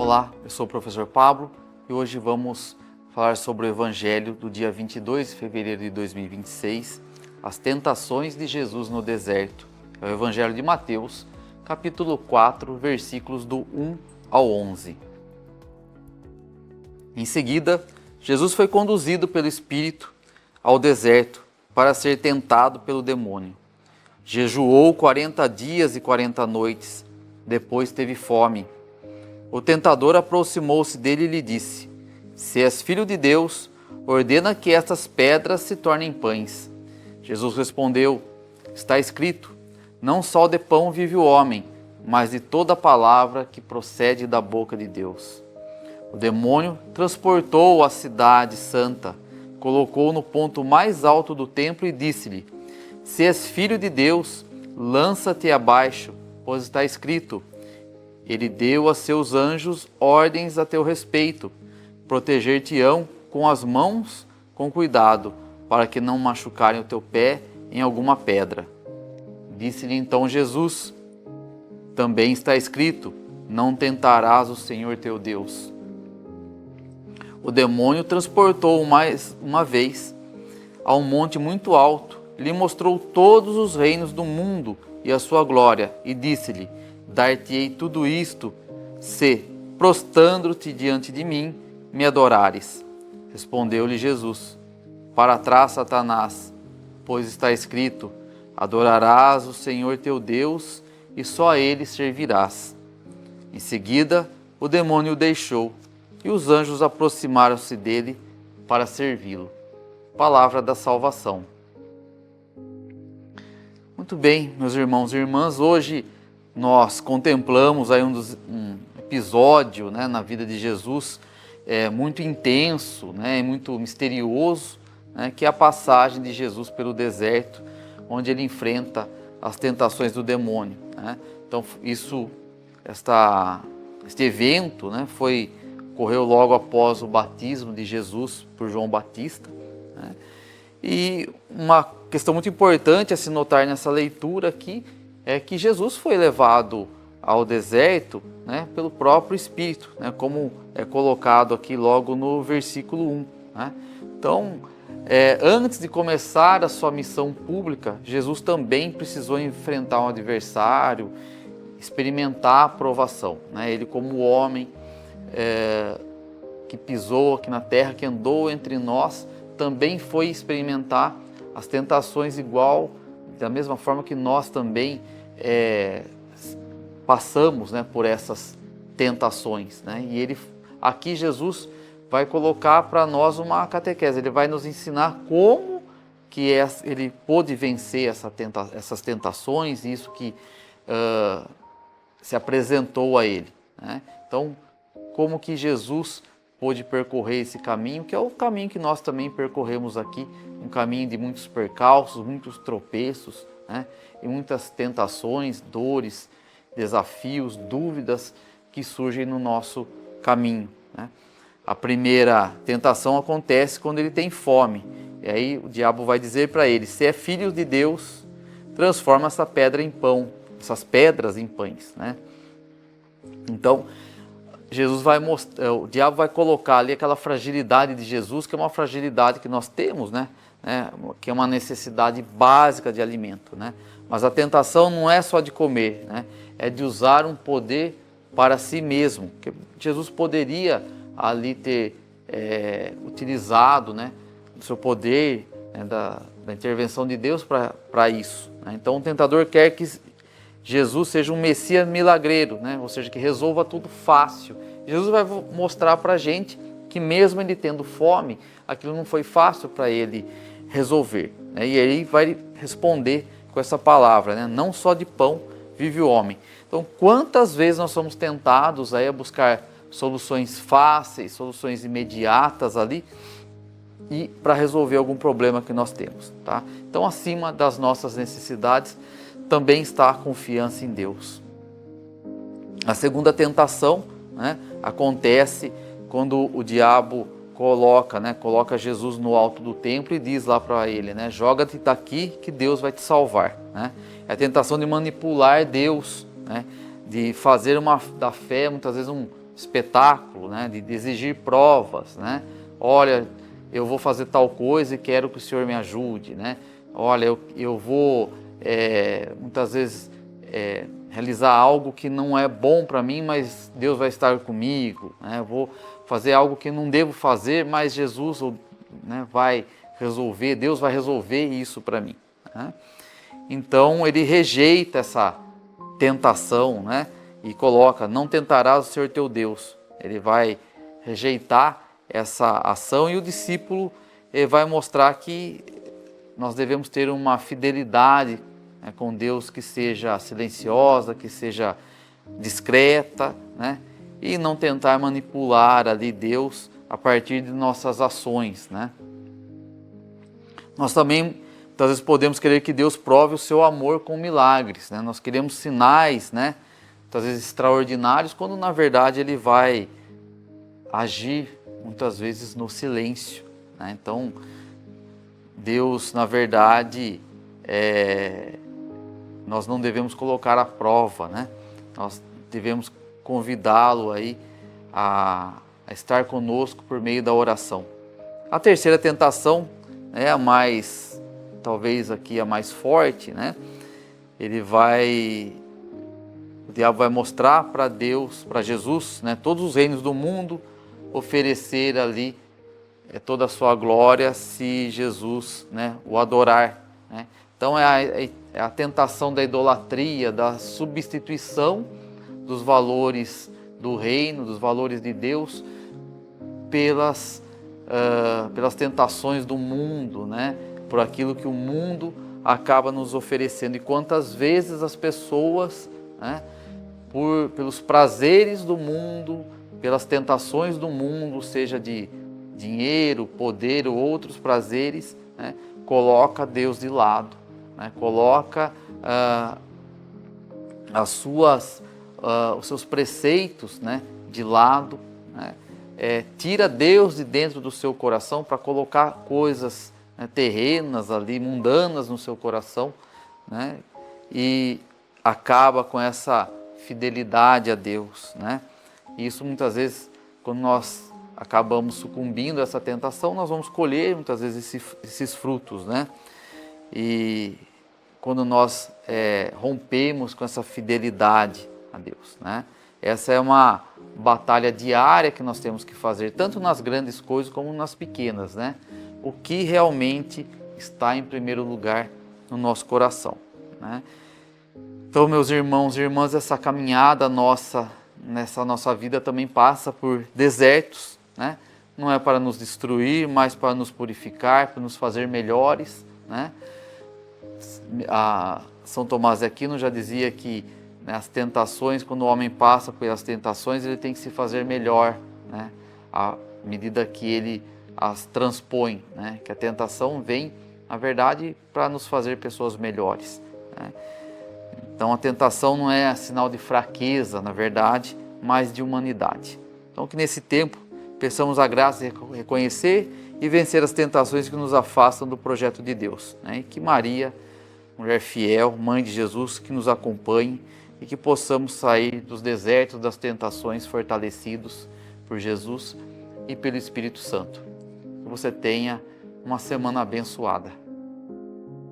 Olá, eu sou o professor Pablo e hoje vamos falar sobre o Evangelho do dia 22 de fevereiro de 2026, as tentações de Jesus no deserto. É o Evangelho de Mateus, capítulo 4, versículos do 1 ao 11. Em seguida, Jesus foi conduzido pelo Espírito ao deserto para ser tentado pelo demônio. Jejuou 40 dias e 40 noites, depois teve fome. O tentador aproximou-se dele e lhe disse: Se és filho de Deus, ordena que estas pedras se tornem pães. Jesus respondeu: Está escrito, não só de pão vive o homem, mas de toda palavra que procede da boca de Deus. O demônio transportou-o à cidade santa, colocou-o no ponto mais alto do templo e disse-lhe: Se és filho de Deus, lança-te abaixo, pois está escrito, Ele deu a seus anjos ordens a teu respeito, proteger-te-ão com as mãos com cuidado, para que não machucarem o teu pé em alguma pedra. Disse-lhe então Jesus: Também está escrito, não tentarás o Senhor teu Deus. O demônio transportou-o mais uma vez a um monte muito alto, lhe mostrou todos os reinos do mundo e a sua glória, e disse-lhe: Dar-te-ei tudo isto, se, prostrando-te diante de mim, me adorares. Respondeu-lhe Jesus: Para trás, Satanás, pois está escrito, adorarás o Senhor teu Deus e só a Ele servirás. Em seguida, o demônio o deixou, e os anjos aproximaram-se dele para servi-lo. Palavra da salvação. Muito bem, meus irmãos e irmãs, hoje nós contemplamos aí um episódio, na vida de Jesus muito intenso, muito misterioso, que é a passagem de Jesus pelo deserto, onde ele enfrenta as tentações do demônio. Então, este evento ocorreu logo após o batismo de Jesus por João Batista. E uma questão muito importante a se notar nessa leitura aqui é que Jesus foi levado ao deserto pelo próprio Espírito, como é colocado aqui logo no versículo 1. Então, antes de começar a sua missão pública, Jesus também precisou enfrentar um adversário, experimentar a provação. Ele, como homem que pisou aqui na terra, que andou entre nós, também foi experimentar as tentações da mesma forma que nós também passamos por essas tentações. E aqui Jesus vai colocar para nós uma catequese, ele vai nos ensinar como que ele pôde vencer essas tentações, isso que se apresentou a ele. Então, como que Jesus pôde percorrer esse caminho, que é o caminho que nós também percorremos aqui, um caminho de muitos percalços, muitos tropeços, e muitas tentações, dores, desafios, dúvidas que surgem no nosso caminho. A primeira tentação acontece quando ele tem fome, e aí o diabo vai dizer para ele: se é filho de Deus, transforma essa pedra em pão, essas pedras em pães. Então, o diabo vai colocar ali aquela fragilidade de Jesus, que é uma fragilidade que nós temos, que é uma necessidade básica de alimento. Mas a tentação não é só de comer, é de usar um poder para si mesmo, que Jesus poderia ali ter utilizado o seu poder, da intervenção de Deus para isso. Então o tentador quer que Jesus seja um Messias milagreiro, ou seja, que resolva tudo fácil. Jesus vai mostrar para a gente que mesmo ele tendo fome, aquilo não foi fácil para ele resolver. E ele vai responder com essa palavra, não só de pão vive o homem. Então, quantas vezes nós somos tentados a buscar soluções fáceis, soluções imediatas ali, e para resolver algum problema que nós temos. Então, acima das nossas necessidades, também está a confiança em Deus. A segunda tentação acontece quando o diabo coloca Jesus no alto do templo e diz lá para ele, joga-te daqui que Deus vai te salvar. É a tentação de manipular Deus, de fazer da fé muitas vezes um espetáculo, né? De exigir provas, né? Olha, eu vou fazer tal coisa e quero que o Senhor me ajude, né? Olha, eu vou muitas vezes realizar algo que não é bom para mim, mas Deus vai estar comigo, né? Eu vou fazer algo que não devo fazer, mas Jesus, né, vai resolver, Deus vai resolver isso para mim, né? Então ele rejeita essa tentação, né? E coloca, não tentarás o Senhor teu Deus. Ele vai rejeitar essa ação e o discípulo vai mostrar que nós devemos ter uma fidelidade, né, com Deus que seja silenciosa, que seja discreta, né? E não tentar manipular ali Deus a partir de nossas ações, né? Nós também, muitas vezes, podemos querer que Deus prove o seu amor com milagres, né? Nós queremos sinais, né? Muitas vezes extraordinários, quando na verdade Ele vai agir, muitas vezes, no silêncio, né? Então, Deus, na verdade, nós não devemos colocar à prova, né? Nós devemos convidá-lo aí a estar conosco por meio da oração. A terceira tentação, né, talvez aqui a mais forte, né? O diabo vai mostrar para Deus, para Jesus, né, todos os reinos do mundo, oferecer ali toda a sua glória se Jesus, né, o adorar, né? Então é a tentação da idolatria, da substituição dos valores do reino, dos valores de Deus, pelas tentações do mundo, né? Por aquilo que o mundo acaba nos oferecendo. E quantas vezes as pessoas, né, pelos prazeres do mundo, pelas tentações do mundo, seja de dinheiro, poder ou outros prazeres, né, coloca Deus de lado, né? Coloca os seus preceitos, né, de lado, né? Tira Deus de dentro do seu coração para colocar coisas, né, terrenas ali, mundanas no seu coração, né? E acaba com essa fidelidade a Deus, né? E isso muitas vezes, quando nós acabamos sucumbindo a essa tentação, nós vamos colher muitas vezes esses frutos, né? E quando nós rompemos com essa fidelidade a Deus, né? Essa é uma batalha diária que nós temos que fazer, tanto nas grandes coisas como nas pequenas, né? O que realmente está em primeiro lugar no nosso coração, né? Então, meus irmãos e irmãs, essa caminhada nessa nossa vida também passa por desertos, né? Não é para nos destruir, mas para nos purificar, para nos fazer melhores, né? São Tomás de Aquino já dizia que, né, as tentações, quando o homem passa pelas tentações, ele tem que se fazer melhor, né, à medida que ele as transpõe, né? Que a tentação vem, na verdade, para nos fazer pessoas melhores, né? Então a tentação não é sinal de fraqueza, na verdade, mas de humanidade. Então que nesse tempo peçamos a graça de reconhecer e vencer as tentações que nos afastam do projeto de Deus, né? E que Maria, mulher fiel, mãe de Jesus, que nos acompanhe e que possamos sair dos desertos, das tentações, fortalecidos por Jesus e pelo Espírito Santo. Que você tenha uma semana abençoada.